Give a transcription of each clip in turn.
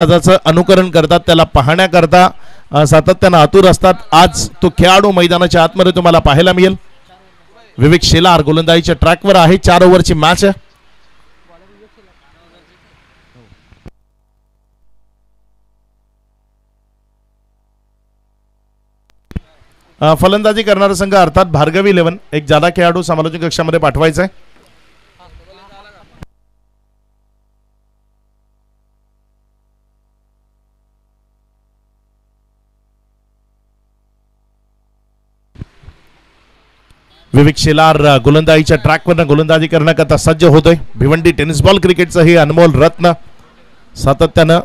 अनुकरण करतात, त्याला पाहण्याकरता सातत्याने आतुर असतात। आज तो खेळाडू मैदानाच्या आतमध्ये तुम्हाला पाहायला मिळेल। विवेक शेलार गोलंदाजीच्या ट्रॅकवर आहे। 4 ओव्हरची मॅच आहे। फलंदाजी करणारा संघ अर्थात भार्गवी 11 एक जादा खेळाडू समालोचक कक्षामध्ये पाठवायचा आहे। विवेक शेलार गोलंदाजीच्या ट्रॅकवर गोलंदाजी करण्याकरता सज्ज होतोय। भिवंडी टेनिस बॉल क्रिकेटचं हे अनमोल रत्न सातत्यानं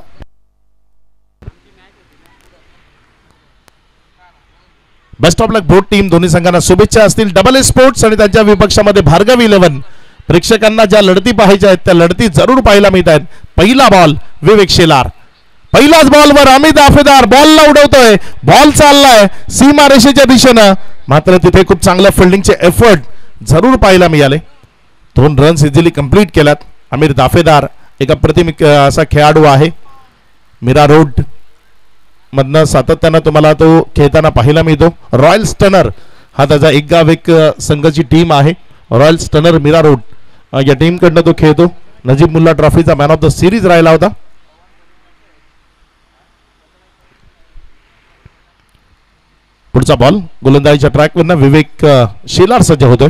best of luck both team दोन्ही संघांना शुभेच्छा असतील। डबल ए स्पोर्ट्स आणि त्यांच्या विपक्षामध्ये भार्गवी 11 प्रेक्षकांना ज्या लढती पाहायच्या आहेत त्या लढती जरूर पाहायला मिळत आहेत। पहिला बॉल विवेक शेलार, पहिल्याच बॉलवर अमित दाफेदार बॉलला उडवतोय। बॉल चाललाय सीमा रेषेच्या दिशेनं, मात्र तिथे खूप चांगल्या फिल्डिंगचे एफर्ट जरूर पाहायला मिळाले। 2 रन्स इझिली कंप्लीट केल्यात। अमित दाफेदार एक अप्रतिम असा खेळाडू आहे। मीरा रोड मधनं सातत्यानं तुम्हाला तो खेळताना पाहायला मिळतो। रॉयल स्टनर हा त्याचा एक गाव एक संघाची टीम आहे। रॉयल स्टनर मीरा रोड या टीम कडनं तो खेळतो। नजीब मुल्ला ट्रॉफीचा मॅन ऑफ द सिरीज राहिला होता। पुढचा बॉल गोलंदाजीच्या ट्रॅकवरनं विवेक शेलार सज्ज होतोय।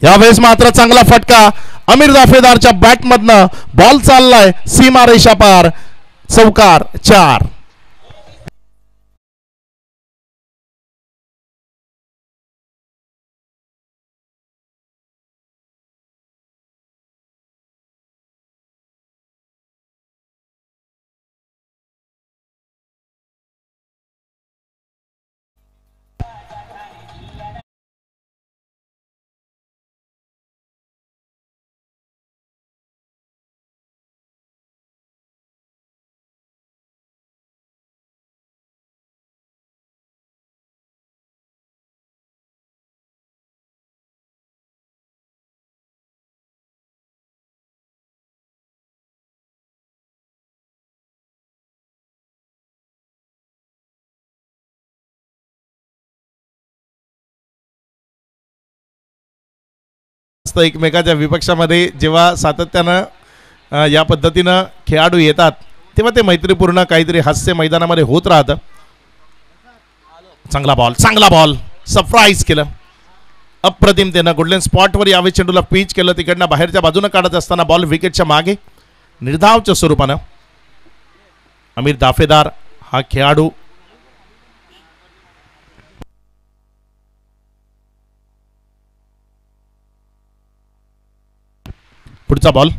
यावेळेस मात्र चांगला फटका अमीर दाफेदारच्या बॅट मधनं बॉल चाललाय सीमा रेषा पार, चौकार 4। एकमेकाच्या विपक्षामध्ये जेव्हा सातत्यानं या पद्धतीनं खेळाडू येतात तेव्हा ते मैत्रीपूर्ण काहीतरी हास्य मैदानामध्ये होत राहतं। चांगला बॉल सरप्राईज केलं अप्रतिमतेनं। गोल्डन स्पॉटवर यावेळी चेंडूला पिच केलं, तिकडनं बाहेरच्या बाजूने काढत असताना बॉल विकेटच्या मागे निर्धावच्या स्वरूपानं अमीर दाफेदार हा खेळाडू पुढचा बॉल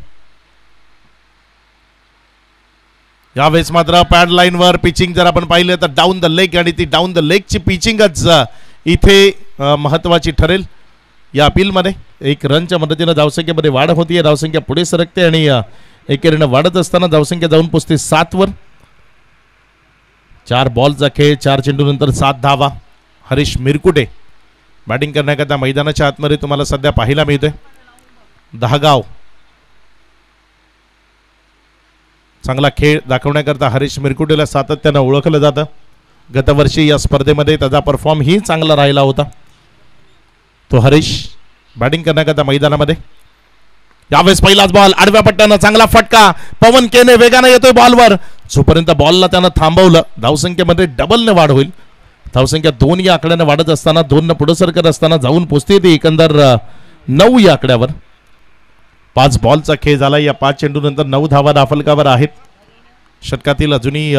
यावेळेस मात्र पॅड लाईन वर पिचिंग जर आपण पाहिलं तर डाऊन द लेग, आणि ती डाऊन द लेगची पिचिंगच इथे महत्वाची ठरेल। या अपीलमध्ये 1 रनच्या मदतीने धावसंख्येमध्ये वाढ होतीये। धावसंख्या पुढे सरकते आणि एकेरीने वाढत असताना धावसंख्या जाऊन पोहोचते 7 वर। 4 बॉलचा खेळ, 4 चेंडूनंतर 7 धावा। हरीश मिरकुटे बॅटिंग करण्याकरता मैदानाच्या आतमध्ये तुम्हाला सध्या पाहायला मिळतोय। दहागाव चांगला खेळ दाखवण्याकरता हरीश मिरकुटेला सातत्यानं ओळखलं जातं। गतवर्षी या स्पर्धेमध्ये त्याचा परफॉर्म ही चांगला राहिला होता। तो हरीश बॅटिंग करण्याकरता मैदानामध्ये। यावेळेस पहिलाच बॉल आडव्या पट्ट्यानं चांगला फटका, पवन केने वेगाने येतोय बॉलवर। जोपर्यंत बॉलला त्यानं थांबवलं धावसंख्येमध्ये डबलने वाढ होईल। धावसंख्या 2 या आकड्याने वाढत असताना 2 न पुढे सरकत असताना जाऊन पोहोचते ती एकंदर 9 या आकड्यावर। 5 बॉलचा खेळ झाला। या 5 चेंडूनंतर 9 धावा दाफलकावर आहेत। षटकातील अजूनही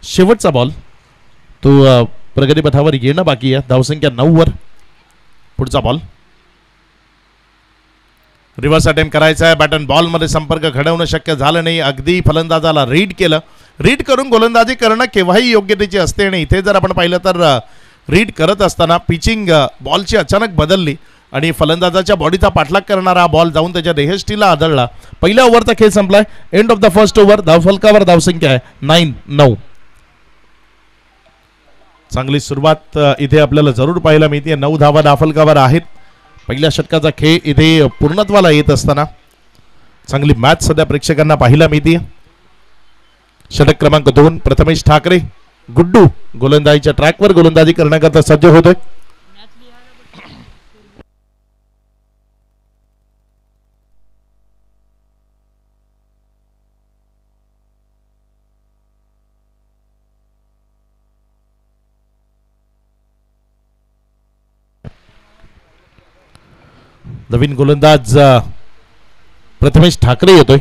शेवटचा बॉल तो प्रगतीपथावर येणं बाकी आहे। धावसंख्या 9 वर। पुढचा बॉल रिव्हर्स अटेम्प्ट करायचा आहे। बॅट अँड बॉल मध्ये संपर्क घडवणं शक्य झालं नाही। अगदी फलंदाजाला रीड केलं। रीड करून गोलंदाजी करणं केव्हाही योग्यतेची असते, आणि इथे जर आपण पाहिलं तर रीड करत असताना पिचिंग बॉलची अचानक बदलली आणि फलंदाजाच्या बॉडीचा पाठलाग करणारा बॉल जाऊन त्याच्या देहष्टीला आदळला। पहिल्या ओव्हरचा खेळ संपलाय। End of the first over. धावफलकावर धावसंख्या आहे 9-9। चांगली सुरुवात इथे आपल्याला जरूर पाहायला मिळते। 9 धावा धावफलकावर आहेत। पहिल्या षटकाचा खेळ इथे पूर्णत्वाला येत असताना चांगली मॅच सध्या प्रेक्षकांना पाहायला मिळते। षटक क्रमांक 2 प्रथमेश ठाकरे गुड्डू गोलंदाजीच्या ट्रॅकवर गोलंदाजी करण्याकरता सज्ज होतोय. नवीन गोलंदाज प्रथमेश ठाकरे येतोय.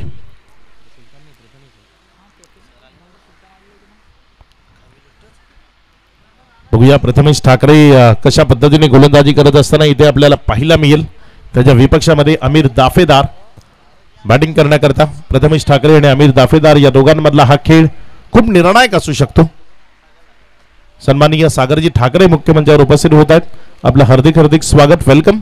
बघूया प्रथमेश ठाकरे कशा पद्धतीने गोलंदाजी करत असताना इथे आपल्याला पाहायला मिळेल. त्याच्या विपक्षामध्ये अमीर दाफेदार बॅटिंग करण्याकरता. प्रथमेश ठाकरे आणि अमीर दाफेदार या दोघांमधला हा खेळ खूप निर्णायक असू शकतो. सन्माननीय सागरजी ठाकरे मुख्य मंचावर उपस्थित होत आहेत. आपलं हार्दिक हार्दिक स्वागत, वेलकम.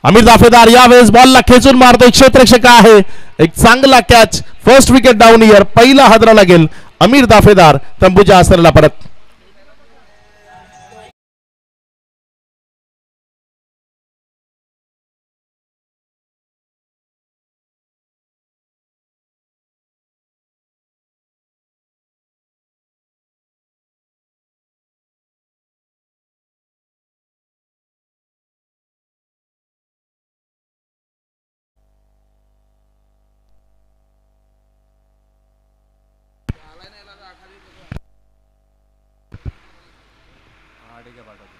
अमीर दाफेदार यावेळेस बॉलला खेचून मारतोय, क्षेत्ररक्षक आहे. एक चांगला catch, first wicket down year. पहिला हादरा लागेल अमीर दाफेदार तंबूच्या आसरला परत.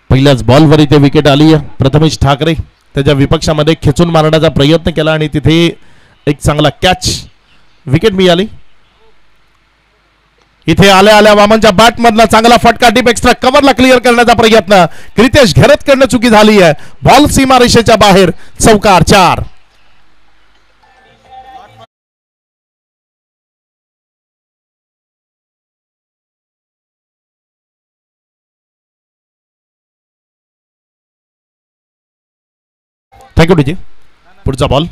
पहिल्याच बॉलवर इथे विकेट आली आहे. प्रथमेश ठाकरे त्याच्या विपक्षामध्ये खेचून मारण्याचा प्रयत्न केला आणि तिथे एक चांगला कॅच, विकेट मिळाली. इथे आल्या आल्या वामनच्या बॅट मधला चांगला फटका, डीप एक्स्ट्रा कव्हरला क्लिअर करण्याचा प्रयत्न. क्रितेश घेरतकडनं चुकी झाली आहे. बॉल सीमा रेषेच्या बाहेर, चौकार 4. Thank you DJ. पुढचा बॉल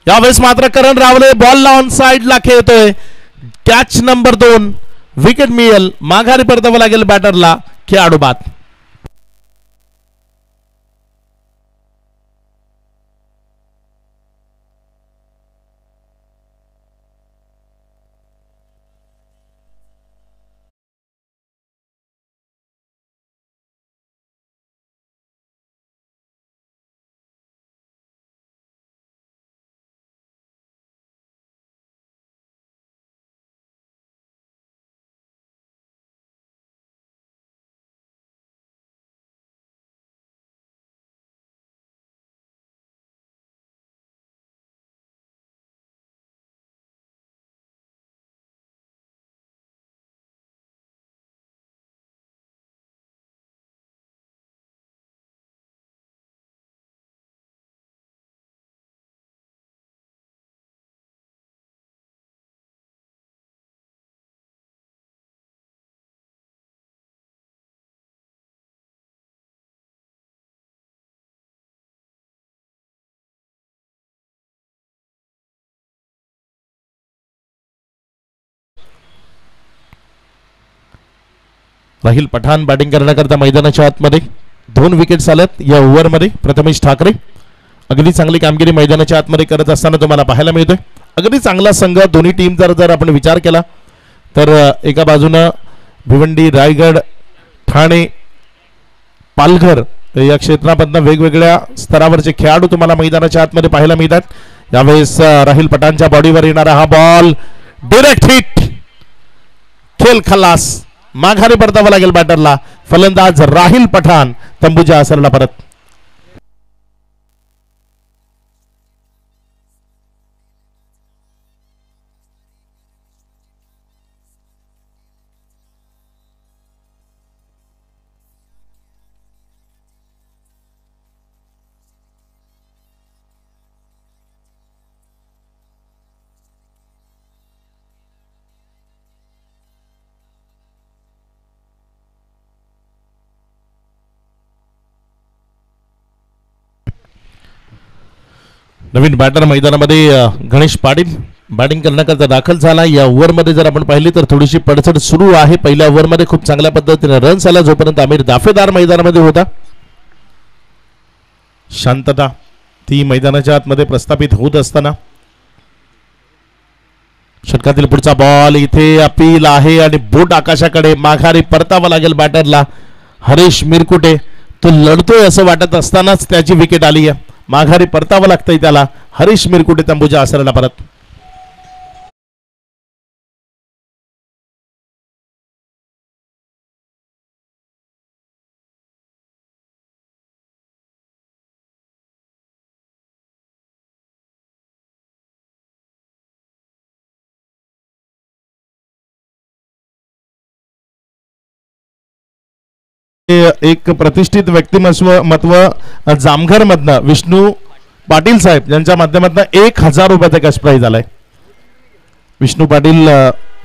यावेळेस मात्र करण रावले बॉलला ऑन साइडला खेळतोय. कॅच नंबर 2, विकेट मिळेल. माघारी परतावं लागेल बॅटरला. खेळाडू बाद. राहिल पठाण बॅटिंग करण्याकरता मैदानाच्या आतमध्ये. 2 विकेट्स आल्यात या ओव्हरमध्ये. प्रथमेश ठाकरे अगदी चांगली कामगिरी मैदानाच्या आतमध्ये करत असताना तुम्हाला पाहायला मिळतोय. अगदी चांगला संघ दोन्ही टीम जर आपण विचार केला तर एका बाजूनं भिवंडी, रायगड, ठाणे, पालघर या क्षेत्रामधनं वेगवेगळ्या स्तरावरचे खेळाडू तुम्हाला मैदानाच्या आतमध्ये पाहायला मिळतात. यावेळेस राहिल पठाणच्या बॉडीवर येणारा हा बॉल डायरेक्ट हिट, खेळ खलास. माघारी परतावं लागेल बॅटरला. फलंदाज राहिल पठाण तंबूच्या आसरला परत. नवीन बॅटर मैदानामध्ये गणेश पाटील बॅटिंग करण्याकरता दाखल झाला. या ओव्हरमध्ये जर आपण पाहिली तर थोडीशी पडचड सुरू आहे. पहिल्या ओव्हरमध्ये खूप चांगल्या पद्धतीने रन्स आला जोपर्यंत अमीर दाफेदार मैदानामध्ये होता. शांतता ती मैदानाच्या आतमध्ये प्रस्थापित होत असताना षटकातील पुढचा बॉल इथे अपील आहे आणि बोट आकाशाकडे माघारी परतावा लागेल बॅटरला. हरीश मिरकुटे तो लढतोय असं वाटत असतानाच त्याची विकेट आली आहे. माघारी परतावा लागतंय त्याला. हरीश मिरकुटे तंबूच्या आसराला परत. एक प्रतिष्ठित व्यक्तिमत्व जामघर मधनं विष्णू पाटील साहेब यांच्या माध्यमातून 1000 रुपयाचा कॅश प्राइज आलाय. विष्णू पाटील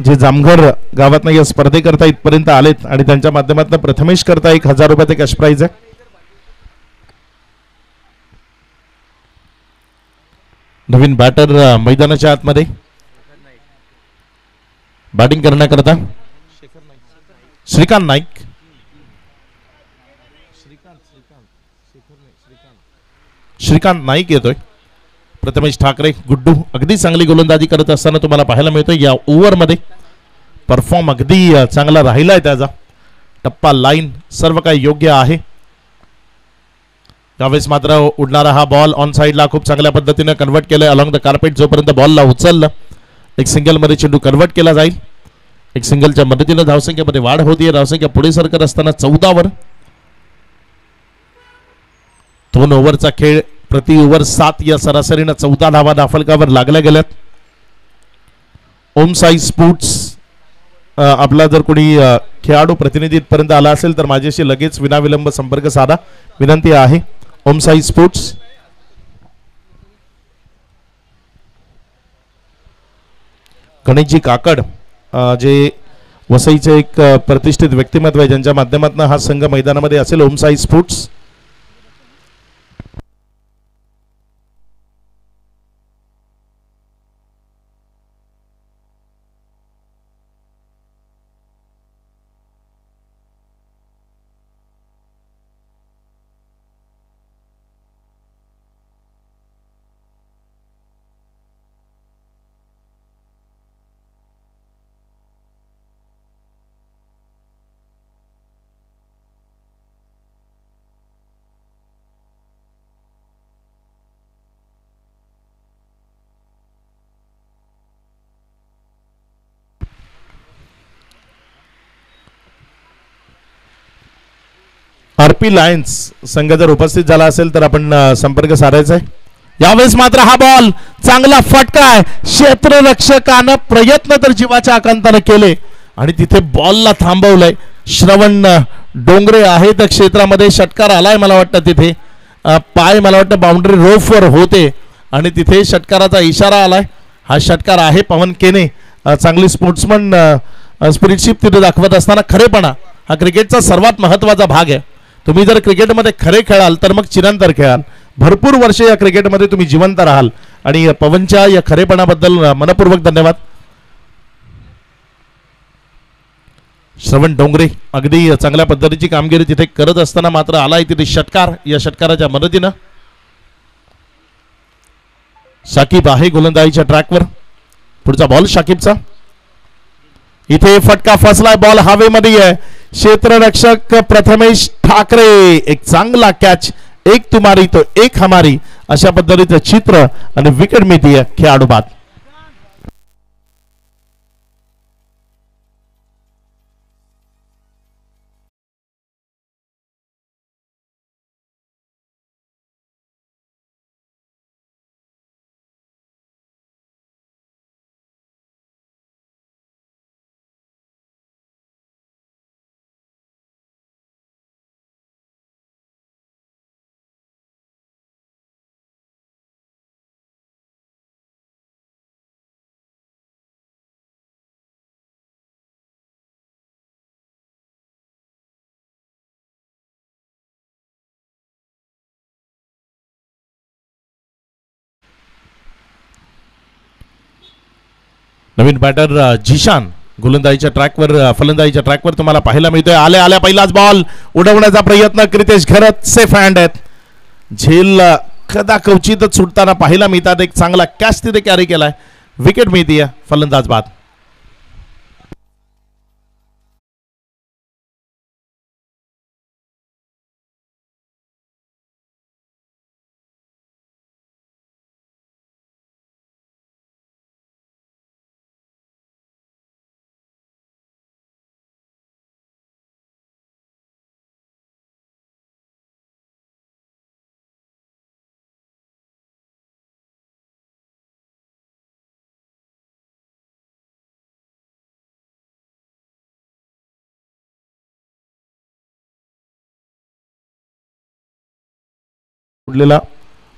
जे जामघर गावातनं या स्पर्धेकरता इथपर्यंत आलेत आणि त्यांच्या माध्यमातून प्रथमेश करता 1000 रुपयाचा कॅश प्राइज आहे. नवीन बॅटर मैदानाच्या आतमध्ये बॅटिंग करण्याकरता श्रीकांत नाईक. श्रीकांत नाईक येतोय. प्रथमेश ठाकरे गुड्डू अगदी चांगली गोलंदाजी करत असताना तुम्हाला पाहायला मिळतोय. या ओव्हरमध्ये परफॉर्म अगदी चांगला राहिलाय त्याचा. टप्पा लाईन सर्व काही योग्य आहे. यावेळेस मात्र उडणारा हा बॉल ऑन साइडला खूप चांगल्या पद्धतीने कन्वर्ट केलाय अलॉंग द कार्पेट. जोपर्यंत बॉलला उचललं एक सिंगल मध्ये चेंडू कन्वर्ट केला जाईल. एक सिंगलच्या मदतीने धावसंख्येमध्ये वाढ होतीये. धावसंख्या पुढे सरकत असताना 14 वर. 2 ओव्हरचा खेळ प्रति ओव्हर 7 या सरासरीनं 14 धावा धाफलकावर लागल्या गेल्यात. ओम साई स्पोर्ट्स आपला जर कोणी खेळाडू प्रतिनिधी इथपर्यंत आला असेल तर माझ्याशी लगेच विनाविलंब संपर्क साधा विनंती आहे. ओम साई स्पोर्ट्स गणेशजी काकड जे वसईचे एक प्रतिष्ठित व्यक्तिमत्व आहे ज्यांच्या माध्यमातून हा संघ मैदानामध्ये असेल. ओम साई स्पोर्ट्स आरपी लायन्स संघ जर उपस्थित झाला असेल तर आपण संपर्क साधायचा आहे. यावेळेस मात्र हा बॉल चांगला फटका आहे. क्षेत्ररक्षकानं प्रयत्न तर जीवाच्या आकांताने केले आणि तिथे बॉलला थांबवलंय. श्रवण डोंगरे आहे त्या क्षेत्रामध्ये. षटकार आलाय मला वाटतं तिथे पाय मला वाटतं बाउंड्री रोफवर होते आणि तिथे षटकाराचा इशारा आलाय. हा षटकार आहे. पवन केने चांगली स्पोर्ट्समन स्पिरिटशिप तिथे दाखवत असताना खरेपणा हा क्रिकेटचा सर्वात महत्त्वाचा भाग आहे. तुम्ही जर क्रिकेटमध्ये खरे खेळाल तर मग चिरंतर खेळाल. भरपूर वर्ष या क्रिकेटमध्ये तुम्ही जिवंत राहाल आणि पवनच्या या खरेपणाबद्दल मनपूर्वक धन्यवाद. श्रवण डोंगरे अगदी चांगल्या पद्धतीची कामगिरी तिथे करत असताना मात्र आलाय तिथे षटकार. या षटकाराच्या मदतीनं शाकिब आहे गोलंदाजीच्या ट्रॅकवर. पुढचा बॉल शाकिबचा. इथे फटका फसलाय. बॉल हवेमध्ये आहे. क्षेत्ररक्षक प्रथमेश ठाकरे एक चांगला कॅच. एक तुम्हारी तो एक हमारी अशा पद्धतीचं चित्र आणि विकेट मिळतीये खेळाडू बाद. नवीन बॅटर जिशान गोलंदाजीच्या ट्रॅकवर फलंदाजीच्या ट्रॅकवर तुम्हाला पाहायला मिळतोय. आल्या आल्या पहिलाच बॉल उडवण्याचा प्रयत्न. क्रितेश घरत सेफ हँड आहेत. झेल कदाचित सुटताना पाहायला मिळतात. एक चांगला कॅच तिथे कॅरी केलाय. विकेट मिळते फलंदाज बाद.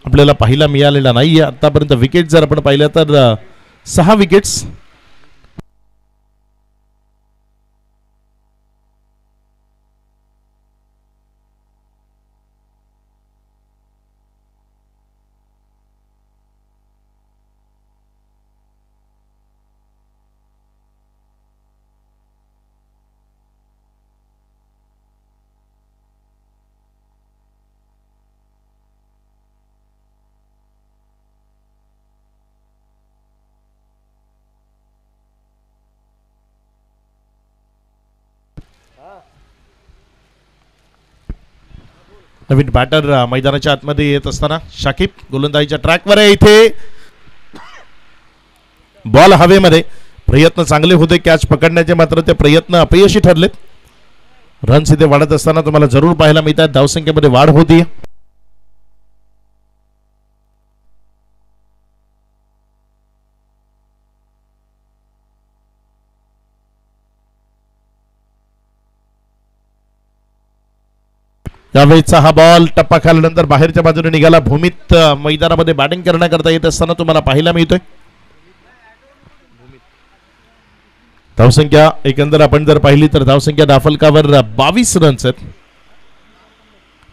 आपल्याला पाहायला मिळालेला नाहीये आतापर्यंत. विकेट जर आपण पाहिलं तर 6 विकेट्स. नवीन बॅटर मैदानाच्या आतमध्ये येत असताना शाकिब गोलंदाजीच्या ट्रॅकवर आहे. इथे बॉल हवेमध्ये. प्रयत्न चांगले होते कॅच पकडण्याचे, मात्र ते प्रयत्न अपयशी ठरलेत. रन्स इथे वाढत असताना तुम्हाला जरूर पाहायला मिळतात. धावसंख्येमध्ये वाढ होती. यावेळीचा हा बॉल टप्पा खाल्यानंतर बाहेरच्या बाजूने निघाला. भूमीत मैदानामध्ये बॅटिंग करण्याकरता येत असताना तुम्हाला पाहायला मिळतोय. धावसंख्या एकंदर आपण जर पाहिली तर धावसंख्या दाफलकावर 22 रन्स आहेत.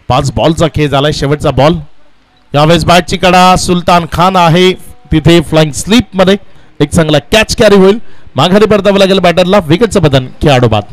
5 बॉलचा खेळ झालाय. शेवटचा बॉल. यावेळेस बॅटची कडा सुलतान खान आहे तिथे फ्लाइंग स्लीप मध्ये. एक चांगला कॅच कॅरी होईल. माघारी परतावं लागेल बॅटरला. विकेटचं बदन खेळाडू बाद.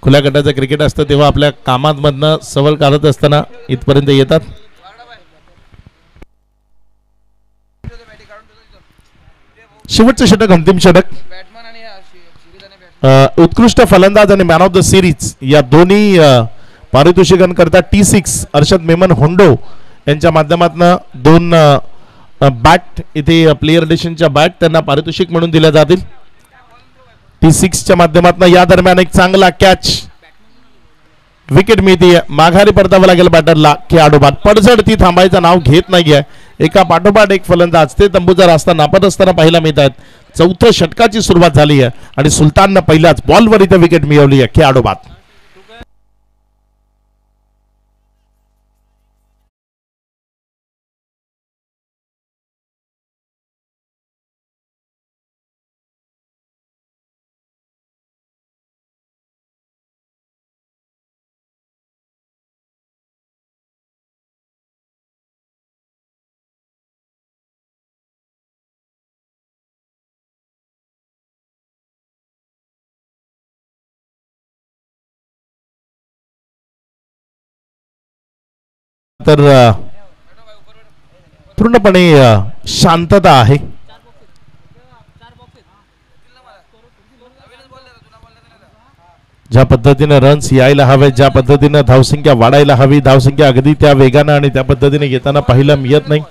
खुल्या गटाचं क्रिकेट असतं तेव्हा आपल्या कामांमधनं सवल काढत असताना इथपर्यंत येतात. शेवटचं षटक, अंतिम षटक. उत्कृष्ट फलंदाज आणि मॅन ऑफ द सिरीज या दोन्ही पारितोषिकांकरता T6 अर्षद मेमन होंडो यांच्या माध्यमातून 2 बॅट इथे प्लेयर एडिशनच्या बॅट त्यांना पारितोषिक म्हणून दिल्या जातील. T6 च्या माध्यमातून या दरम्यान एक चांगला कॅच. विकेट मिळते. माघारी परतावं लागेल बॅटरला. खेळाडू बाद. पडझड ती थांबायचं नाव घेत नाहीये. एका पाठोपाठ एक फलंदाज ते तंबूचा रास्ता नापत असताना पाहायला मिळत आहेत. 4थ्या षटकाची सुरुवात झाली आहे आणि सुलताननं पहिल्याच बॉलवर इथे विकेट मिळवली आहे. खेळाडू बाद. तर पूर्णपणे शांतता आहे. ज्या पद्धतीने रन्स यायला हवे, ज्या पद्धतीने धावसंख्या वाढायला हवी, धावसंख्या अगदी त्या वेगानं आणि त्या पद्धतीने येताना पाहायला मिळत नाही.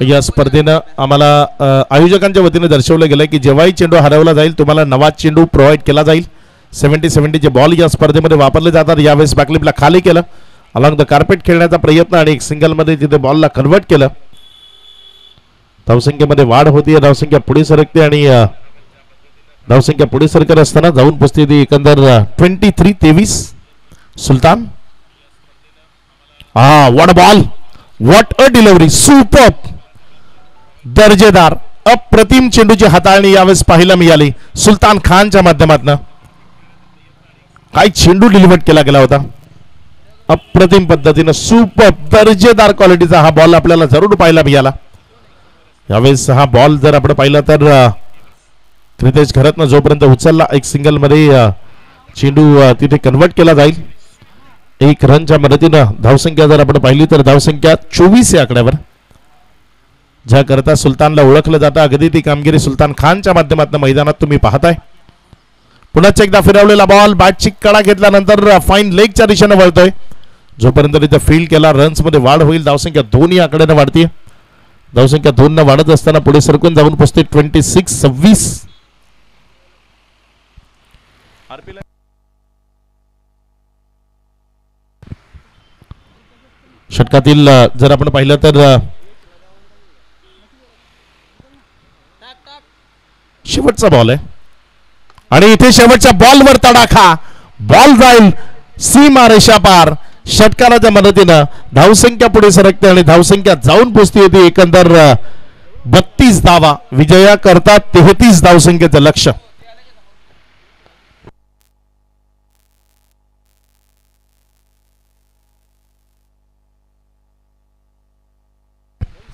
या स्पर्धेनं आम्हाला आयोजकांच्या वतीने दर्शवलं गेलं की जेव्हाही चेंडू हरवला जाईल तुम्हाला नवा चेंडू प्रोव्हाइड केला जाईल. 70-70 चे बॉल या स्पर्धेमध्ये वापरले जातात. यावेळेस बॅकलिपला खाली केलं, अलॉंग द कार्पेट खेळण्याचा प्रयत्न आणि एक सिंगल मध्ये तिथे बॉलला कन्वर्ट केलं. धावसंख्येमध्ये वाढ होती. धावसंख्या पुढे सरकते आणि धावसंख्या पुढे सरकत असताना जाऊन पोचते ती एकंदर 23-23. सुलतान, हा what ball, what a delivery, super, दर्जेदार अप्रतिम चेंडूची हाताळणी यावेळेस पाहायला मिळाली सुलतान खानच्या माध्यमातून. काय चेंडू डिलिव्हर केला गेला होता अप्रतिम पद्धतीने, सुपर दर्जेदार क्वालिटीचा हा बॉल आपल्याला जरूर पाहायला मिळाला यावेळेस. हा बॉल जर आपण पाहिला तर क्रितेश घरतनं जोपर्यंत उचलला एक सिंगल मध्ये चेंडू तिथे कन्वर्ट केला जाईल. 1 रनच्या मदतीनं धावसंख्या जर आपण पाहिली तर धावसंख्या 24 या आकड्यावर, ज्या करता सुलतानला ओळखलं जातं. अगदी ती कामगिरी सुलतान खानच्या माध्यमातून मैदानात तुम्ही पाहताय. पुन्हा एकदा फिरवलेला बॉल बॅटची कडा घेतल्यानंतर फाईन लेगच्या दिशेने वळतोय. जोपर्यंत तिथे फील्ड केला रन्स मध्ये वाढ होईल. धावसंख्या 2 या आकड्याने वाढते. धावसंख्या 2 न वाढत असताना पुढे सरकून जाऊन पोहोचते 26-26. षटकातील जर आपण पाहिलं तर शेवटचा बॉल आहे आणि इथे शेवटच्या बॉलवर तडाखा, बॉल जाईल सीमा रेषा पार. षटकाराच्या मदतीनं धावसंख्या पुढे सरकते आणि धावसंख्या जाऊन पोहोचते होती एकंदर 32 धावा. विजया करता 33 धावसंख्येचं लक्ष्य.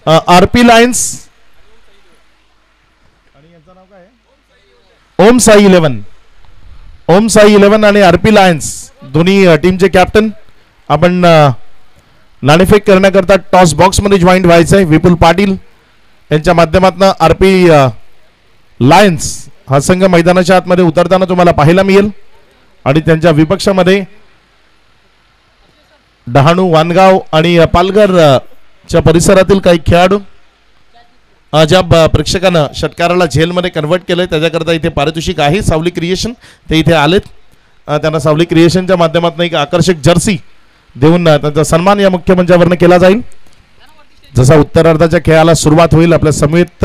आरपी लायन्स, ओम साई 11, ओम साई 11 आणि आरपी लायन्स दोन्ही टीमचे कॅप्टन. आपण नाणेफेक करण्याकरता टॉस बॉक्स मध्ये जॉईंट व्हायचंय. विपुल पाटील यांच्या माध्यमातून आरपी लायन्स हा संघ मैदानाच्या आतमध्ये उतरताना तुम्हाला पाहायला मिळेल आणि त्यांच्या विपक्षामध्ये डहाणू, वानगाव आणि पालघर च्या परिसरातील काही खेळाडू ज्या प्रेक्षकांना षटकाराला झेलमध्ये कन्वर्ट केलंय त्याच्याकरता इथे पारितोषिक आहे. सावली क्रिएशन ते इथे आलेत. त्यांना सावली क्रिएशनच्या माध्यमातून एक आकर्षक जर्सी देऊन त्यांचा सन्मान या मुख्य मंचावरनं केला जाईल. जसा उत्तरार्धाच्या खेळाला सुरुवात होईल आपल्या समेत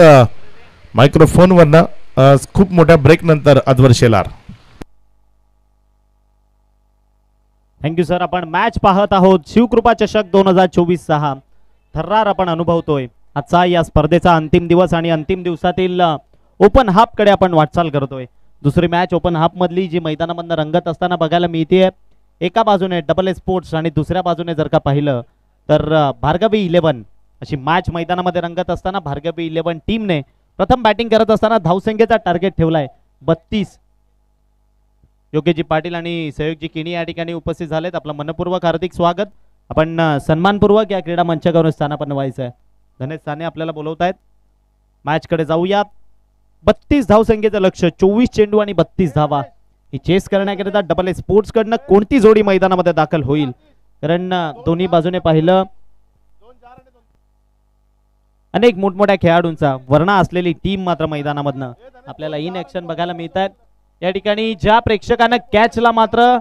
मायक्रोफोनवरनं खूप मोठ्या ब्रेक नंतर अद्वर शेलार. Thank you sir. आपण मॅच पाहत आहोत. शिवकृपा चषक 2024-6 थर्रार आपण अनुभवतोय. आजचा या स्पर्धेचा अंतिम दिवस आणि अंतिम दिवसातील ओपन हाफ कडे आपण वाटचाल करतोय. दुसरी मॅच ओपन हाफ मधली जी मैदानामधनं रंगत असताना बघायला मिळते. एका बाजूने डबल ए स्पोर्ट्स आणि दुसऱ्या बाजूने जर का पाहिलं तर भार्गवी 11 अशी मॅच मैदानामध्ये रंगत असताना भार्गवी 11 टीमने प्रथम बॅटिंग करत असताना धावसंख्येचा टार्गेट ठेवलाय 32. योग्यजी पाटील आणि सहयोगजी किणी या ठिकाणी उपस्थित झालेत. आपलं मनपूर्वक हार्दिक स्वागत. आपण सन्मानपूर्वक या क्रीडा मंचावरून स्थानापन्न व्हायचं आहे. धनेश साने आपल्याला बोलवत आहेत. मॅच कडे जाऊयात. 32 धावसंख्येचं लक्ष, 24 चेंडू आणि 32 धावा. ही चेस करण्याकरिता डबल ए स्पोर्ट्स कडनं कोणती जोडी मैदानामध्ये दाखल होईल, कारण दोन्ही बाजूने पाहिलं अनेक मोठमोठ्या खेळाडूंचा वर्णा असलेली टीम मात्र मैदानामधनं आपल्याला इन ऍक्शन बघायला मिळतात. या ठिकाणी ज्या प्रेक्षकांना कॅचला मात्र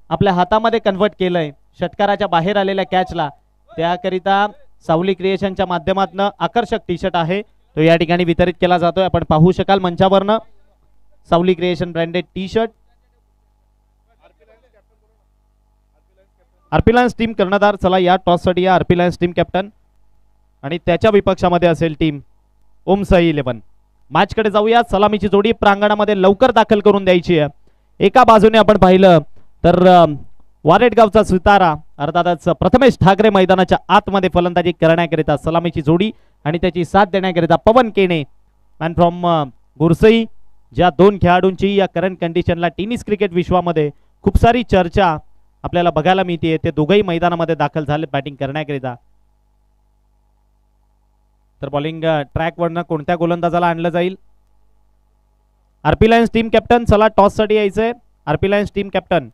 आपल्या हातामध्ये कन्वर्ट केलंय, षटकाराच्या बाहेर आलेल्या कॅचला, त्याकरिता सावली क्रिएशनच्या माध्यमातून आकर्षक टी शर्ट आहे तो या ठिकाणी वितरित केला जातोय. आपण पाहू शकाल मंचावरनं Savli creation branded T shirt. RP lions team कर्णधार. चला या टॉस साठी या आरपी लायन्स टीम कॅप्टन आणि त्याच्या विपक्षामध्ये असेल टीम ओम साई 11. मॅच कडे जाऊया. सलामीची जोडी प्रांगणामध्ये लवकर दाखल करून द्यायची आहे. एका बाजूने आपण पाहिलं तर वारेटगावचा सितारा अर्थातच प्रथमेश ठाकरे मैदानाच्या आतमध्ये फलंदाजी करण्याकरिता सलामीची जोडी आणि त्याची साथ देण्याकरिता पवन केणे मॅन फ्रॉम गुरसई. ज्या दोन खेळाडूंची या करंट कंडिशनला टेनिस क्रिकेट विश्वामध्ये खूप सारी चर्चा आपल्याला बघायला मिळते, ते दोघेही मैदानामध्ये दाखल झाले बॅटिंग करण्याकरिता. तर बॉलिंग ट्रॅक वरनं कोणत्या गोलंदाजाला आणलं जाईल? RP lions team captain. चला टॉस साठी यायचंय. RP lions team captain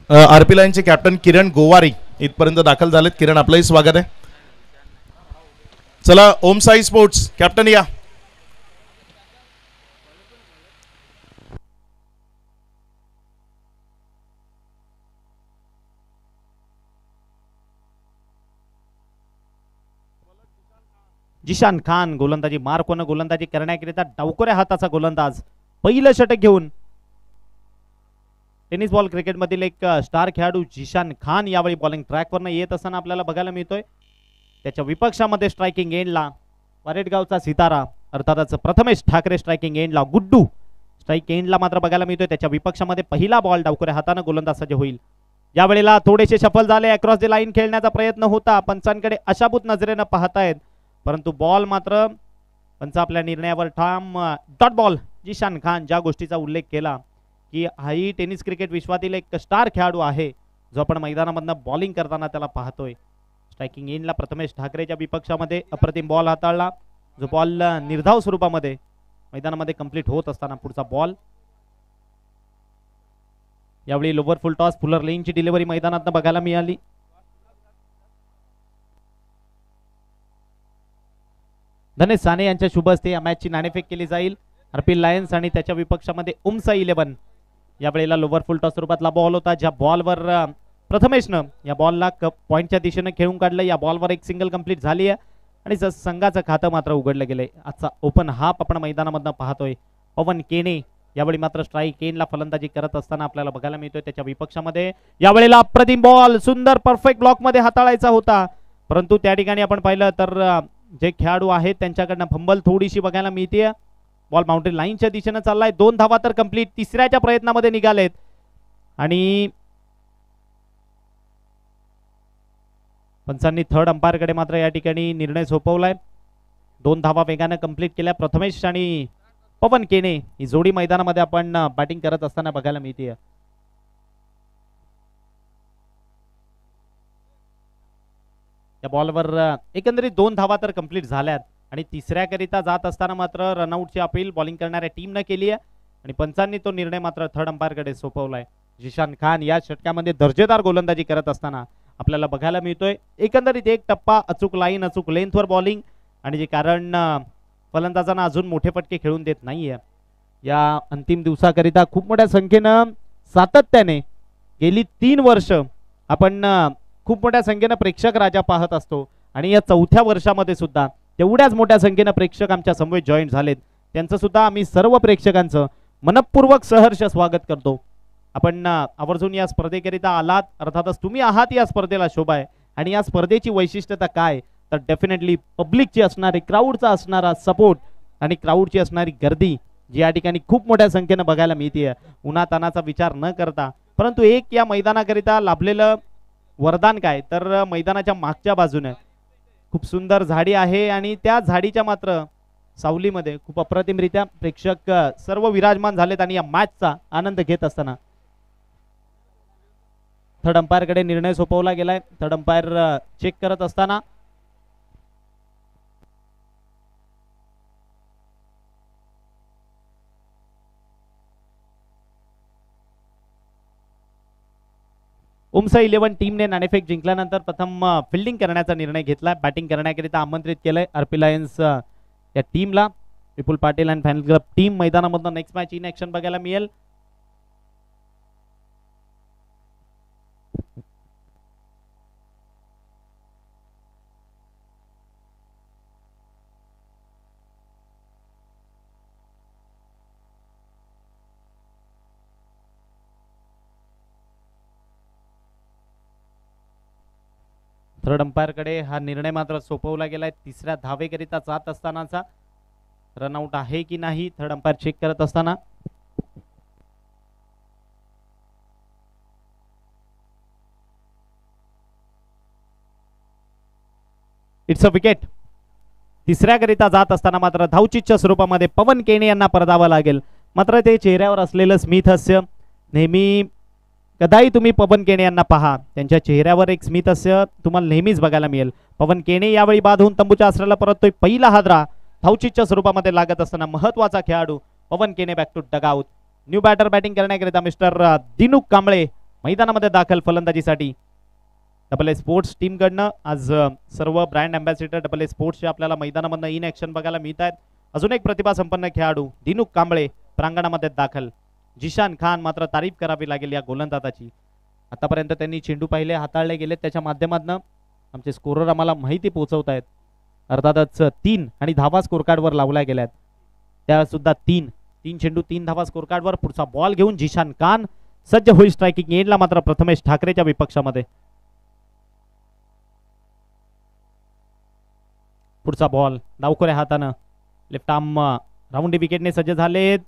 RP लाईनचे कॅप्टन किरण गोवारी इथपर्यंत दाखल झालेत. किरण, आपलंही स्वागत आहे. चला ओम साई स्पोर्ट्स कॅप्टन या. जिशान खान गोलंदाजी मार्कवरनं गोलंदाजी करण्याकरिता डावकोऱ्या हाताचा गोलंदाज पहिलं षटक घेऊन टेनिस बॉल क्रिकेट मधील एक स्टार खेळाडू जिशान खान यावेळी बॉलिंग ट्रॅकवरनं येत असताना आपल्याला बघायला मिळतोय. त्याच्या विपक्षामध्ये स्ट्रायकिंग एंडला वारेटगावचा सितारा अर्थातच प्रथमेश ठाकरे स्ट्रायकिंग एंडला गुड्डू स्ट्राईक एंडला मात्र बघायला मिळतोय. त्याच्या विपक्षामध्ये पहिला बॉल डावकोऱ्या हाताने गोलंदाज सज्ज होईल. यावेळेला थोडेसे सफल झाले. अक्रॉस द लाईन खेळण्याचा प्रयत्न होता. पंचांकडे अशाभूत नजरेनं पाहतायत परंतु बॉल मात्र पंच आपल्या निर्णयावर ठाम. Dot ball. जिशान खान ज्या गोष्टीचा उल्लेख केला की हाही टेनिस क्रिकेट विश्वातील एक स्टार खेळाडू आहे जो आपण मैदानामधनं बॉलिंग करताना त्याला पाहतोय. स्ट्रायकिंग एंडला प्रथमेश ठाकरेच्या विपक्षामध्ये अप्रतिम बॉल हाताळला जो बॉल निर्धाव स्वरूपामध्ये मैदानामध्ये कंप्लीट होत असताना पुढचा बॉल. यावेळी लोवर फुल टॉस फुलर लेनची डिलिव्हरी मैदानात बघायला मिळाली. धनेश साने यांच्या शुभ हस्ते या मॅचची नाणेफेक केली जाईल. आरपी लायन्स आणि त्याच्या विपक्षामध्ये उमसा 11. यावेळेला लोवर फुल टॉस स्वरूपातला बॉल होता ज्या बॉलवर प्रथमेशनं या बॉलला पॉइंटच्या दिशेने खेळून काढलं. या बॉलवर एक सिंगल कंप्लीट झाली आहे आणि संघाचं खातं मात्र उघडलं गेलंय. आजचा ओपन हाफ आपण मैदानामधनं पाहतोय. पवन केने यावेळी मात्र स्ट्राईक एंडला फलंदाजी करत असताना आपल्याला बघायला मिळतोय. त्याच्या विपक्षामध्ये यावेळेला अप्रतिम बॉल सुंदर परफेक्ट ब्लॉक मध्ये हाताळायचा होता परंतु त्या ठिकाणी आपण पाहिलं तर जे खेळाडू आहेत त्यांच्याकडनं फंबल थोडीशी बघायला मिळते. बॉल बाउंड्री लाईनच्या दिशेने चाललाय. 2 धावा तर कंप्लीट तिसऱ्याच्या प्रयत्नामध्ये निघालेत आणि पंचांनी थर्ड अंपायर कडे मात्र या ठिकाणी निर्णय सोपवलाय. 2 धावा वेगाने कंप्लीट केल्या. प्रथमेश आणि पवन केने ही जोडी मैदानामध्ये आपण बॅटिंग करत असताना बघायला मिळते. या बॉलवर एकंदरीत 2 धावा तर कंप्लीट झाल्यात आणि तिसऱ्या करिता जात असताना मात्र रनआउटची अपील बॉलिंग करणाऱ्या टीमनं केली आहे आणि पंचांनी तो निर्णय मात्र थर्ड अंपायर कडे सोपवलाय. जिशान खान या षटकामध्ये दर्जेदार गोलंदाजी करत असताना आपल्याला बघायला मिळतोय. एकंदरीत एक टप्पा अचूक लाईन अचूक लेंथवर बॉलिंग आणि जे कारण फलंदाजांना अजून मोठे फटके खेळून देत नाहीये. या अंतिम दिवसाकरिता खूप मोठ्या संख्येनं सातत्याने गेली 3 वर्ष आपण खूप मोठ्या संख्येनं प्रेक्षक राजा पाहत असतो आणि या 4थ्या वर्षामध्ये सुद्धा तेवढ्याच मोठ्या संख्येनं प्रेक्षक आमच्या समवेत जॉईन झालेत. त्यांचं सुद्धा आम्ही सर्व प्रेक्षकांचं मनपूर्वक सहर्ष स्वागत करतो. आपण आवर्जून या स्पर्धेकरिता आलात. अर्थातच तुम्ही आहात या स्पर्धेला शोभा आहे आणि या स्पर्धेची वैशिष्ट्यता काय तर डेफिनेटली पब्लिकची असणारी क्राऊडचा असणारा सपोर्ट आणि क्राऊडची असणारी गर्दी जी या ठिकाणी खूप मोठ्या संख्येनं बघायला मिळते. उन्हातानाचा विचार न करता परंतु एक या मैदानाकरिता लाभलेलं वरदान काय तर मैदानाच्या मागच्या बाजूने खूप सुंदर झाडी आहे आणि त्या झाडीच्या मात्र सावलीमध्ये खूप अप्रतिमरित्या प्रेक्षक सर्व विराजमान झालेत आणि या मॅचचा आनंद घेत असताना थर्ड अंपायर कडे निर्णय सोपवला गेलाय. थर्ड अंपायर चेक करत असताना उमसा 11 टीमने नाणेफेक जिंकल्यानंतर प्रथम फिल्डिंग करण्याचा निर्णय घेतला. बॅटिंग करण्याकरिता आमंत्रित केलंय आरपी लायन्स या टीमला. Vipul Patil and fan club team मैदानामधून नेक्स्ट मॅच इन ऍक्शन बघायला मिळेल. थर्ड अंपायर कडे हा निर्णय मात्र सोपवला गेलाय. तिसऱ्या धावेकरिता जात असतानाचा रनआउट आहे की नाही थर्ड अंपायर चेक करत असताना इट्स अ विकेट. तिसऱ्या करिता जात असताना मात्र धावचीच्या स्वरूपामध्ये पवन केने यांना परदावा लागेल. मात्र ते चेहऱ्यावर असलेलं स्मित हास्य नेहमी कदाही तुम्ही पवन केने यांना पहा त्यांच्या चेहऱ्यावर एक स्मित हास्य तुम्हाला नेहमीच बघायला मिळेल. पवन केने यावेळी बाद होऊन तंबूच्या आश्रयाला परततोय. पहिला हादरा धावचीच्या स्वरूपामध्ये लागत असताना महत्वाचा खेळाडू Pawan Kene back to dugout. New batter batting करण्याकरिता मिस्टर दिनुक कांबळे मैदानामध्ये दाखल फलंदाजीसाठी. डबल ए स्पोर्ट्स टीम कडनं आज सर्व ब्रँड अँबॅसिडर डबल ए स्पोर्ट्सचे आपल्याला मैदानामधनं इन ऍक्शन बघायला मिळत आहेत. अजून एक प्रतिभा संपन्न खेळाडू दिनुक कांबळे प्रांगणामध्ये दाखल. जिशान खान मात्र तारीफ करावी लागेल या गोलंदाजाची. आतापर्यंत त्यांनी चेंडू पाहिले हाताळले गेले त्याच्या माध्यमातून आमचे स्कोरर आम्हाला माहिती पोहोचवत आहेत. अर्थातच 3 आणि धावा स्कोर कार्डवर लावल्या गेल्यात, त्या सुद्धा 3 चेंडू 3 धावा स्कोर कार्डवर. पुढचा बॉल घेऊन जिशान खान सज्ज होईल स्ट्रायकिंग एंडला, मात्र प्रथमेश ठाकरेच्या विपक्षामध्ये. पुढचा बॉल डावखोऱ्या हातानं लेफ्ट आर्म राऊंड विकेटने सज्ज झालेत.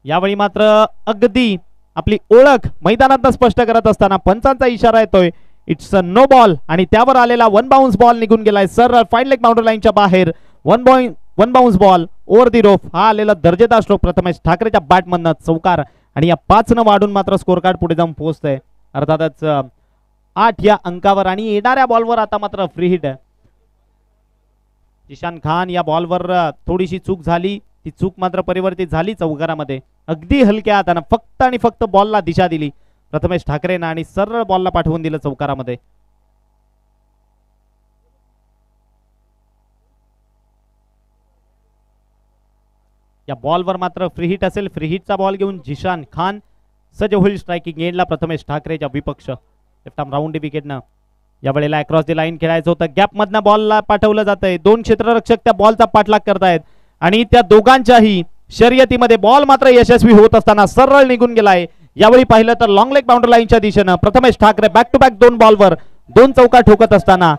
यावेळी मात्र अगदी आपली ओळख मैदानात स्पष्ट करत असताना पंचांचा इशारा येतोय, इट्स अ नो बॉल. आणि त्यावर आलेला वन बाउन्स बॉल निघून गेलाय सरळ फाईन लेग बाउंड्री लाईनच्या बाहेर. One bounce ball over the roof. हा आलेला दर्जेदार स्ट्रोक प्रथमेश ठाकरेच्या बॅटमधनं चौकार. आणि या 5 न वाढून मात्र स्कोर कार्ड पुढे जाऊन पोहोचतंय. अर्थातच 8 या अंकावर. आणि येणाऱ्या बॉलवर आता मात्र फ्री हिट आहे. जिशान खान या बॉलवर थोडीशी चूक झाली, ती चूक मात्र परिवर्तित झाली चौकारामध्ये. अगदी हलक्या हातानं फक्त आणि फक्त बॉलला दिशा दिली प्रथमेश ठाकरेनं आणि सरळ बॉलला पाठवून दिलं चौकारामध्ये. या बॉलवर मात्र फ्री हिट असेल. फ्री हिटचा बॉल घेऊन जिशान खान सज्ज होईल स्ट्रायकिंग एंडला प्रथमेश ठाकरेच्या विपक्ष. लेफ्ट आर्म राऊंड विकेटनं यावेळेला अक्रॉस द लाईन खेळायचं होतं. गॅप मधनं बॉलला पाठवलं जातंय. 2 क्षेत्ररक्षक त्या बॉलचा पाठलाग करतायत आणि त्या दोघांच्याही शर्यतीमध्ये बॉल मात्र यशस्वी होत असताना सरळ निघून गेलाय. यावेळी पाहिलं तर लॉंग लेग बाउंड्री लाईनच्या दिशेनं Prathamesh Thackeray back to back 2 बॉलवर 2 चौका ठोकत असताना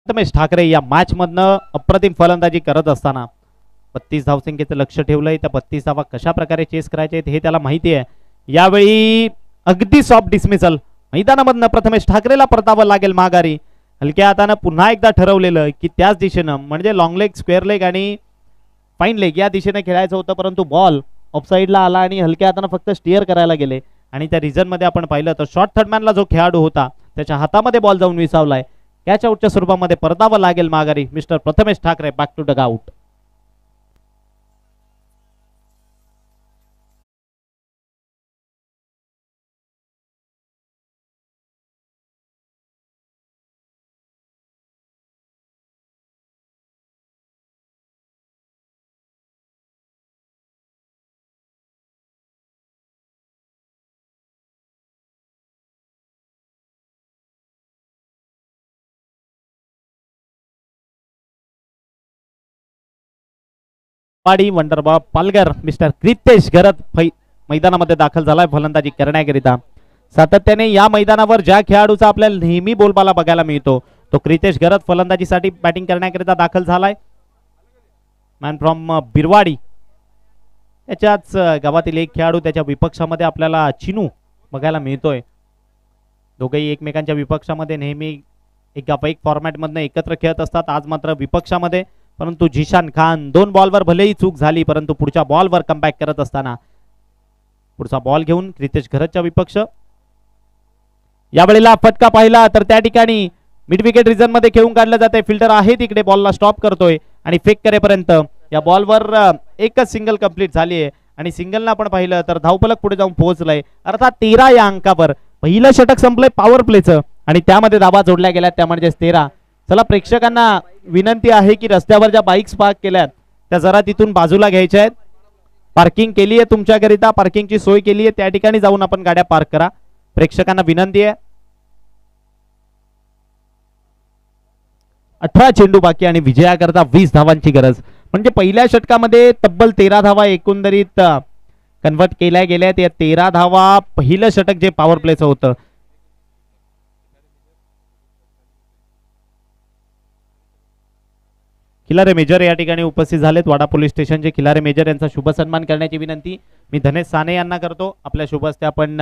प्रथमेश ठाकरे या मॅच मधनं अप्रतिम फलंदाजी करत असताना 32 धावसंख्येचं लक्ष ठेवलंय. त्या 32 धावा कशा प्रकारे चेस करायचे हे त्याला माहिती आहे. यावेळी अगदी सॉफ्ट डिसमिसल मैदानामधनं प्रथमेश ठाकरेला परतावं लागेल माघारी. हलक्या हातानं पुन्हा एकदा ठरवलेलं की त्याच दिशेनं म्हणजे लॉंग लेग, स्क्वेअर लेग आणि फाईन लेग या दिशेने खेळायचं होतं, परंतु बॉल ऑफसाईडला आला आणि हलक्या हातानं फक्त स्टिअर करायला गेले. आणि त्या रिझन मध्ये आपण पाहिलं तर शॉर्ट थर्डमॅनला जो खेळाडू होता त्याच्या हातामध्ये बॉल जाऊन विसावलाय. कॅच आउटच्या स्वरूपामध्ये परतावं लागेल माघारी mister Prathamesh Thackeray back to dugout. Wonderball Palghar mister Kritesh Gharat मैदानामध्ये दाखल झालाय फलंदाजी करण्याकरिता. सातत्याने या मैदानावर ज्या खेळाडूचा आपल्याला नेहमी बोलबाला बघायला मिळतो तो क्रितेश घरत फलंदाजीसाठी बॅटिंग करण्याकरिता दाखल झालाय. Man from Birwadi. त्याच्याच गावातील एक खेळाडू त्याच्या विपक्षामध्ये आपल्याला चिनू बघायला मिळतोय. दोघेही एकमेकांच्या विपक्षामध्ये नेहमी एक फॉर्मॅट मधनं एकत्र खेळत असतात. आज मात्र विपक्षामध्ये, परंतु जिशान खान 2 बॉलवर भलेही चूक झाली परंतु पुढच्या बॉलवर कमबॅक करत असताना पुढचा बॉल घेऊन क्रितेश घरतच्या विपक्ष. यावेळेला फटका पाहिला तर त्या ठिकाणी मिड विकेट रिजन मध्ये खेळून काढलं जाते. फिल्डर आहे तिकडे बॉलला स्टॉप करतोय आणि फेक करेपर्यंत या बॉलवर एकच सिंगल कंप्लीट झाली आहे. आणि सिंगलला आपण पाहिलं तर धावफलक पुढे जाऊन पोहोचलाय. अर्थात 13 या अंकावर पहिलं षटक संपलंय पॉवर प्लेचं आणि त्यामध्ये धावा जोडल्या गेल्या त्या म्हणजे 13. चला प्रेक्षकांना विनंती आहे की रस्त्यावर ज्या बाईक्स पार्क केल्यात त्या जरा तिथून बाजूला घ्यायच्या आहेत. पार्किंग केली आहे तुमच्याकरिता, पार्किंगची सोय केली आहे, त्या ठिकाणी जाऊन आपण गाड्या पार्क करा. प्रेक्षकांना विनंती आहे. 18 चेंडू बाकी आणि विजयाकरता 20 धावांची गरज. म्हणजे पहिल्या षटकामध्ये तब्बल 13 धावा एकंदरीत कन्वर्ट केल्या गेल्या. त्या 13 धावा पहिलं षटक जे पॉवर प्लेचं होतं. खिलारे मेजर या ठिकाणी उपस्थित झालेत. वाडा पोलीस स्टेशनचे खिलारे मेजर यांचा शुभ सन्मान करण्याची विनंती मी धनेश साने यांना करतो. आपल्या शुभ हस्ते आपण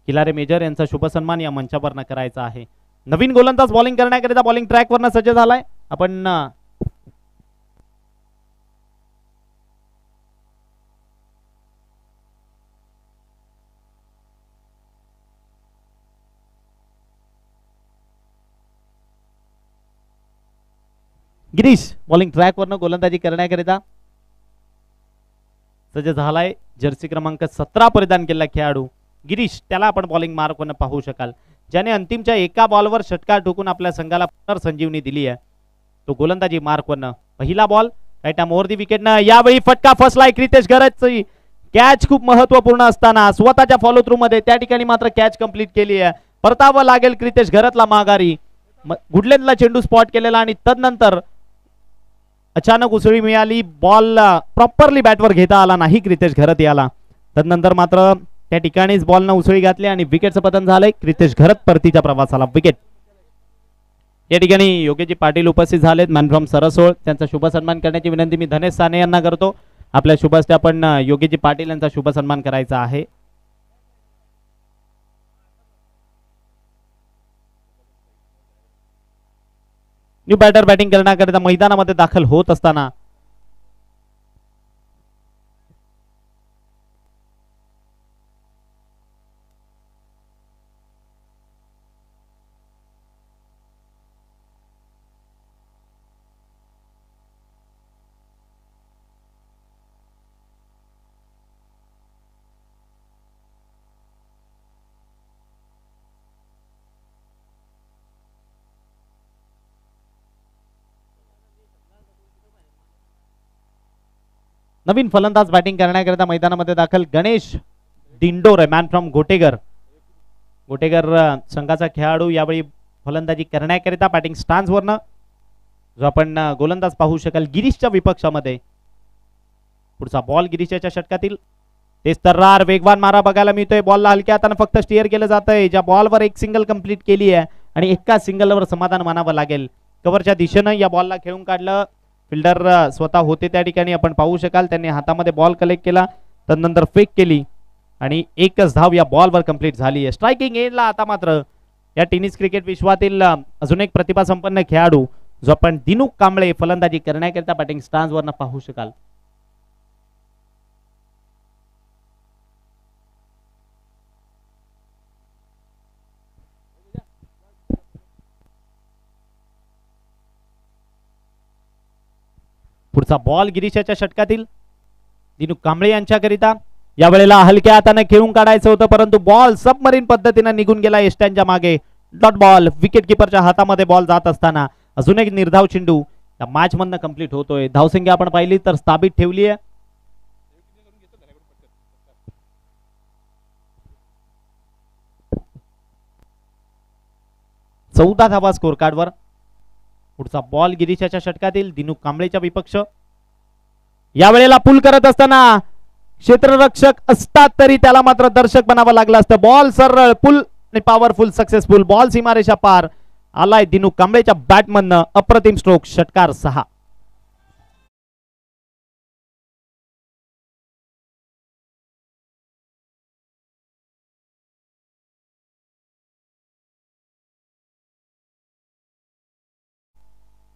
खिलारे मेजर यांचा शुभ सन्मान या मंचावर करायचा आहे. नवीन गोलंदाज बॉलिंग करण्याकरिता बॉलिंग ट्रॅक वरनं सज्ज झालाय. आपण गिरीश बॉलिंग ट्रॅक वरनं गोलंदाजी करण्याकरिता सज्ज झालाय. जर्सी क्रमांक 17 परिधान केलेला खेळाडू गिरीश, त्याला आपण बॉलिंग मार्क वरनं पाहू शकाल. ज्याने अंतिमच्या एका बॉलवर षटकार ठोकून आपल्या संघाला पुनर्संजीवनी दिली आहे तो गोलंदाजी मार्क वरनं पहिला ball right arm over the विकेटनं यावेळी फटका फसलाय क्रितेश घरतची कॅच खूप महत्वपूर्ण असताना स्वतःच्या फॉलो थ्रू मध्ये त्या ठिकाणी मात्र कॅच कंप्लीट केली आहे परतावं लागेल क्रितेश घरतला माघारी गुडलेनला चेंडू स्पॉट केलेला आणि तदनंतर अचानक उसळी मिळाली बॉल प्रॉपरली बॅटवर घेता आला नाही क्रितेश घरत याला तदनंतर मात्र त्या ठिकाणीच बॉलनं उसळी घातली आणि विकेटचं पतन झालंय क्रितेश घरत परतीच्या प्रवासाला विकेट या ठिकाणी योगेशजी पाटील उपस्थित झालेत मॅन फ्रॉम सरसोळ त्यांचा शुभ सन्मान करण्याची विनंती मी धनेश साने यांना करतो आपल्या शुभ हस्ते आपण योगेशजी पाटील यांचा शुभ सन्मान करायचा आहे न्यू बॅटर बॅटिंग करण्याकरिता मैदानामध्ये दाखल होत असताना नवीन फलंदाज बॅटिंग करण्याकरिता मैदानामध्ये दाखल गणेश दिंडोर मॅन फ्रॉम घोटेगर संघाचा खेळाडू यावेळी फलंदाजी करण्याकरिता बॅटिंग स्टान्स वरनं जो आपण गोलंदाज पाहू शकाल गिरीशच्या विपक्षामध्ये पुढचा बॉल गिरीशच्या षटकातील तेच तर्रार वेगवान मारा बघायला मिळतोय बॉलला हलक्या हाताने फक्त स्टिअर केलं जातंय ज्या बॉलवर एक सिंगल कंप्लीट केली आहे आणि एका सिंगलवर समाधान मानावं लागेल कव्हरच्या दिशेनं या बॉलला खेळून काढलं फिल्डर स्वतः होते त्या ठिकाणी आपण पाहू शकाल त्यांनी हातामध्ये बॉल कलेक्ट केला तदनंतर फेक केली आणि एकच धाव या बॉलवर कंप्लीट झाली आहे स्ट्रायकिंग एंडला आता मात्र या टेनिस क्रिकेट विश्वातील अजून एक प्रतिभा संपन्न खेळाडू जो आपण दिनू कांबळे फलंदाजी करण्याकरिता बॅटिंग स्टान्स वरनं पाहू शकाल पुढचा बॉल गिरीशाच्या षटकातील दिनू कांबळे यांच्याकरिता यावेळेला हलक्या हाताने खेळून काढायचं होतं परंतु बॉल सबमरीन पद्धतीने निघून गेला एस्टॅनच्या मागे डॉट बॉल विकेट किपरच्या हातामध्ये बॉल जात असताना अजून एक निर्धाव चेंडू या मॅच मधनं कंप्लीट होतोय धावसंख्या आपण पाहिली तर स्थापित ठेवली आहे 14 धावा स्कोर कार्डवर पुढचा बॉल गिरीशाच्या षटकातील दिनू कांबळेच्या विपक्ष यावेळेला पुल करत असताना क्षेत्ररक्षक असतात तरी त्याला मात्र दर्शक बनावं लागलं असतं बॉल सरळ पुल आणि पॉवरफुल सक्सेसफुल बॉल सीमारेषा पार आलाय दिनू कांबळेच्या बॅटमधनं अप्रतिम स्ट्रोक षटकार 6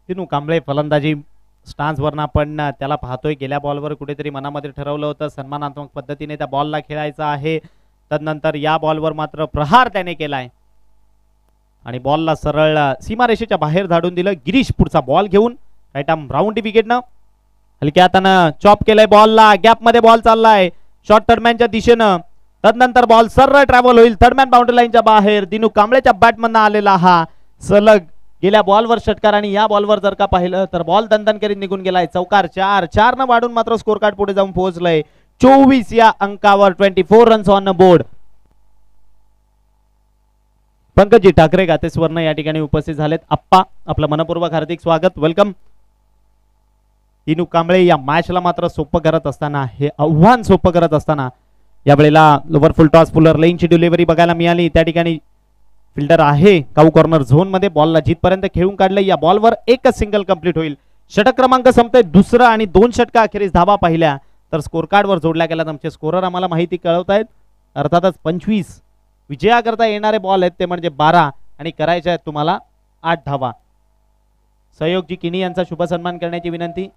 दिनू कांबळे फलंदाजी स्टान्स वरनं आपण त्याला पाहतोय गेल्या बॉलवर कुठेतरी मनामध्ये ठरवलं होतं सन्मानात्मक पद्धतीने त्या बॉलला खेळायचं आहे तदनंतर या बॉलवर मात्र प्रहार त्याने केलाय आणि बॉलला सरळ सीमारेषेच्या बाहेर धाडून दिलं गिरीश पुढचा बॉल घेऊन राईट आर्म राऊंड विकेटनं हलक्या हातानं चॉप केलंय बॉलला गॅप मध्ये बॉल चाललाय शॉर्ट थर्डमॅनच्या दिशेनं तदनंतर बॉल सरळ ट्रॅव्हल होईल थर्डमॅन बाउंड्री लाईनच्या बाहेर दिनू कांबळेच्या बॅटमधनं आलेला हा सलग गेल्या बॉलवर षटकार आणि या बॉलवर जर का पाहिलं तर बॉल दणदण करीत निघून गेलाय चौकार 4 न वाढून मात्र स्कोर कार्ड पुढे जाऊन पोहोचलंय 24 या अंकावर 24 रन्स ऑन बोर्ड पंकजी ठाकरे गातेश्वरनं या ठिकाणी उपस्थित झालेत आप्पा आपलं मनपूर्वक हार्दिक स्वागत वेलकम दिनू कांबळे या मॅचला मात्र सोपं करत असताना हे आव्हान सोपं करत असताना यावेळेला लोवर फुल टॉस फुलर लेनची डिलिव्हरी बघायला मिळाली त्या ठिकाणी फिल्डर आहे काऊ कॉर्नर झोन मध्ये बॉलला जिथपर्यंत खेळून काढलं या बॉलवर एकच सिंगल कंप्लीट होईल षटक क्रमांक संपतोय दुसरा आणि 2 षटका अखेरीस धावा पाहिल्या तर स्कोर कार्ड वर जोडल्या गेला आमचे स्कोरर आम्हाला माहिती कळवतायत अर्थातच 25 विजया करता येणारे बॉल आहेत ते म्हणजे 12 आणि करायचे आहेत तुम्हाला 8 धावा सहयोगजी किनी यांचा शुभ सन्मान करण्याची विनंती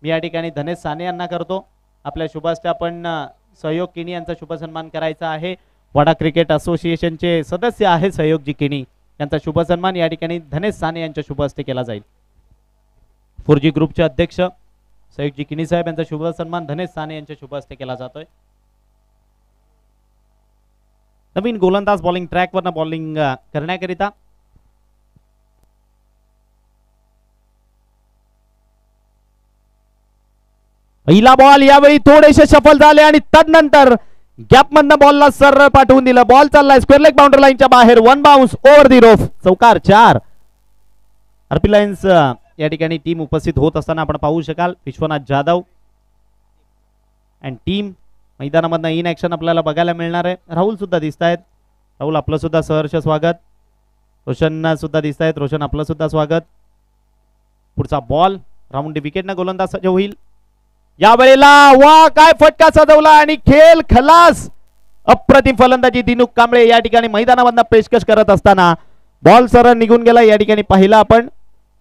मी या ठिकाणी धनेश साने यांना करतो आपल्या शुभास्ते आपण सहयोग किनी यांचा शुभ सन्मान करायचा आहे वाडा क्रिकेट असोसिएशनचे सदस्य आहे सहयोगजी किनी यांचा शुभ सन्मान या ठिकाणी धनेश साने यांच्या शुभ हस्ते केला जाईल 4G ग्रुपचे अध्यक्ष सहयोगजी किनी साहेब यांचा शुभ सन्मान धनेश साने यांच्या शुभ हस्ते केला जातोय नवीन गोलंदाज बॉलिंग ट्रॅकवरनं बॉलिंग करण्याकरिता. पहिला बॉल यावेळी थोडेसे सफल झाले आणि तदनंतर गॅप मधनं बॉलला सरळ पाठवून दिलं. बॉल चाललाय स्क्वेअर लेग बाउंड्री लाईनच्या बाहेर. One bounce over the roof. चौकार 4. आरपी लायन्स या ठिकाणी टीम उपस्थित होत असताना आपण पाहू शकाल विश्वनाथ जाधव अँड टीम मैदानामधनं इन ऍक्शन आपल्याला बघायला मिळणार आहे. राहुल सुद्धा दिसत आहेत. राहुल आपलं सुद्धा सहर्ष स्वागत. रोशन सुद्धा दिसत आहेत. रोशन आपलं सुद्धा स्वागत. पुढचा बॉल राऊंड विकेटनं गोलंदाज सज्ज होईल. या वेळेला वा काय फटका सजवला आणि खेळ खलास. अप्रतिम फलंदाजी दिनूक कांबळे या ठिकाणी मैदानामधनं पेशकश करत असताना बॉल सरळ निघून गेला. या ठिकाणी पाहिलं आपण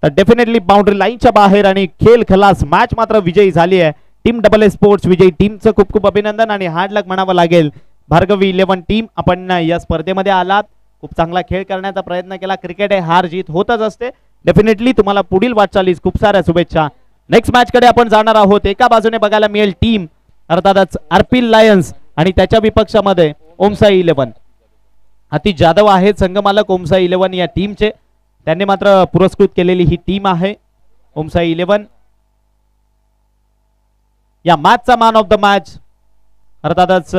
तर डेफिनेटली बाउंड्री लाईनच्या बाहेर आणि खेळ खलास. मॅच मात्र विजयी झाली आहे. टीम डबल ए स्पोर्ट्स विजयी टीमचं खूप खूप अभिनंदन आणि हार्ड लक म्हणावं लागेल. भार्गवी 11 टीम आपण या स्पर्धेमध्ये आलात. खूप चांगला खेळ करण्याचा प्रयत्न केला. क्रिकेट आहे हार जीत होतच असते. डेफिनेटली तुम्हाला पुढील वाटचालीस खूप साऱ्या शुभेच्छा. नेक्स्ट मॅच कडे आपण जाणार आहोत. एका बाजूने बघायला मिळेल टीम अर्थातच आरपी लायन्स आणि त्याच्या विपक्षामध्ये ओमसाई 11. अति जाधव आहेत संघमालक ओमसाई 11 या टीमचे. त्यांनी मात्र पुरस्कृत केलेली ही टीम आहे ओमसाई 11. या मॅचचा मॅन ऑफ द मॅच अर्थातच